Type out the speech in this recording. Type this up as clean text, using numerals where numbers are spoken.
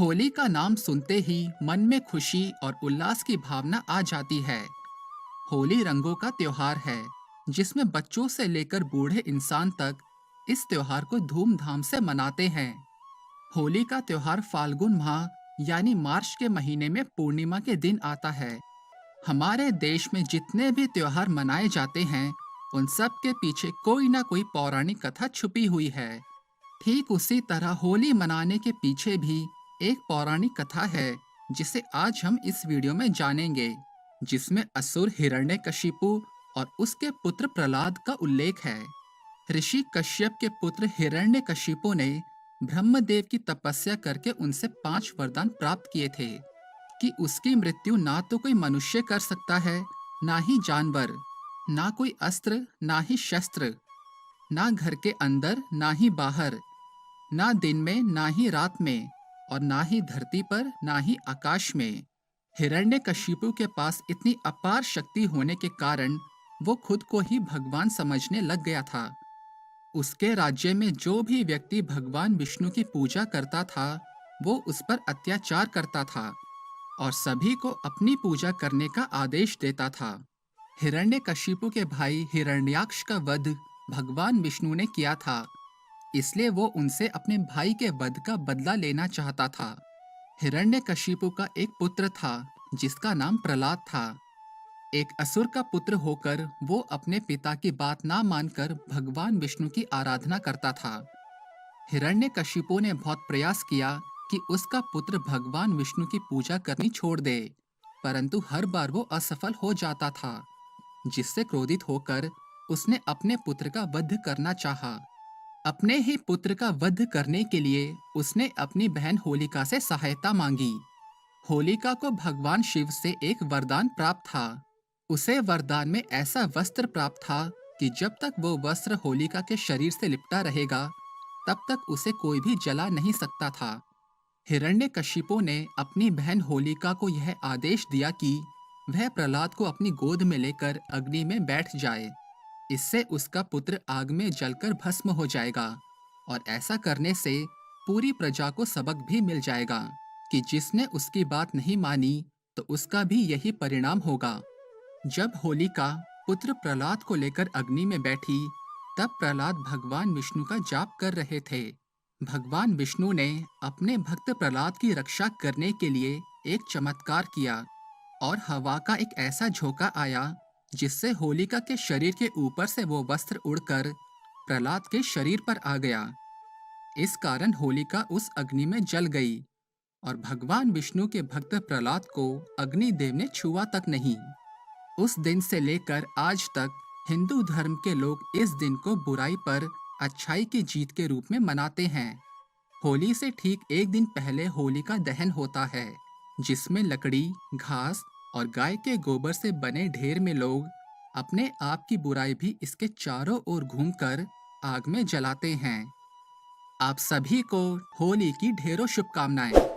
होली का नाम सुनते ही मन में खुशी और उल्लास की भावना आ जाती है। होली रंगों का त्योहार है, जिसमें बच्चों से लेकर बूढ़े इंसान तक इस त्योहार को धूमधाम से मनाते हैं। होली का त्योहार फाल्गुन माह यानी मार्च के महीने में पूर्णिमा के दिन आता है। हमारे देश में जितने भी त्योहार मनाए जाते हैं, उन सब के पीछे कोई ना कोई पौराणिक कथा छुपी हुई है। ठीक उसी तरह होली मनाने के पीछे भी एक पौराणिक कथा है, जिसे आज हम इस वीडियो में जानेंगे, जिसमें असुर हिरण्यकशिपु और उसके पुत्र प्रहलाद का उल्लेख है। ऋषि कश्यप के पुत्र हिरण्यकशिपु ने ब्रह्मदेव की तपस्या करके उनसे 5 वरदान प्राप्त किए थे कि उसकी मृत्यु ना तो कोई मनुष्य कर सकता है, ना ही जानवर, ना कोई अस्त्र, ना ही शस्त्र, ना घर के अंदर, ना ही बाहर, ना दिन में, ना ही रात में, और ना ही धरती पर, ना ही आकाश में। हिरण्यकशिपु के पास इतनी अपार शक्ति होने के कारण वो खुद को ही भगवान समझने लग गया था। उसके राज्य में जो भी व्यक्ति भगवान विष्णु की पूजा करता था, वो उस पर अत्याचार करता था और सभी को अपनी पूजा करने का आदेश देता था। हिरण्यकशिपु के भाई हिरण्याक्ष का वध भगवान विष्णु ने किया था, इसलिए वो उनसे अपने भाई के वध का बदला लेना चाहता था। हिरण्यकशिपु का एक पुत्र था, जिसका नाम प्रहलाद था। एक असुर का पुत्र होकर वो अपने पिता की बात ना मानकर भगवान विष्णु की आराधना करता था। हिरण्यकशिपु ने बहुत प्रयास किया कि उसका पुत्र भगवान विष्णु की पूजा करनी छोड़ दे, परंतु हर बार वो असफल हो जाता था, जिससे क्रोधित होकर उसने अपने पुत्र का वध करना चाहा। अपने ही पुत्र का वध करने के लिए उसने अपनी बहन होलिका से सहायता मांगी। होलिका को भगवान शिव से एक वरदान प्राप्त था। उसे वरदान में ऐसा वस्त्र प्राप्त था कि जब तक वो वस्त्र होलिका के शरीर से लिपटा रहेगा, तब तक उसे कोई भी जला नहीं सकता था। हिरण्यकशिपु ने अपनी बहन होलिका को यह आदेश दिया कि वह प्रहलाद को अपनी गोद में लेकर अग्नि में बैठ जाए। इससे उसका पुत्र आग में जलकर भस्म हो जाएगा, और ऐसा करने से पूरी प्रजा को सबक भी मिल जाएगा कि जिसने उसकी बात नहीं मानी, तो उसका भी यही परिणाम होगा। जब होलिका पुत्र प्रहलाद को लेकर अग्नि में बैठी, तब प्रहलाद भगवान विष्णु का जाप कर रहे थे। भगवान विष्णु ने अपने भक्त प्रहलाद की रक्षा करने के लिए एक चमत्कार किया, और हवा का एक ऐसा झोंका आया, जिससे होलिका के शरीर के ऊपर से वो वस्त्र उड़कर प्रहलाद के शरीर पर आ गया। इस कारण होलिका उस अग्नि में जल गई, और भगवान विष्णु के भक्त प्रहलाद को अग्निदेव ने छुआ तक नहीं। उस दिन से लेकर आज तक हिंदू धर्म के लोग इस दिन को बुराई पर अच्छाई की जीत के रूप में मनाते हैं। होली से ठीक एक दिन पहले होलिका दहन होता है, जिसमें लकड़ी, घास और गाय के गोबर से बने ढेर में लोग अपने आप की बुराई भी इसके चारों ओर घूमकर आग में जलाते हैं। आप सभी को होली की ढेरों शुभकामनाएं।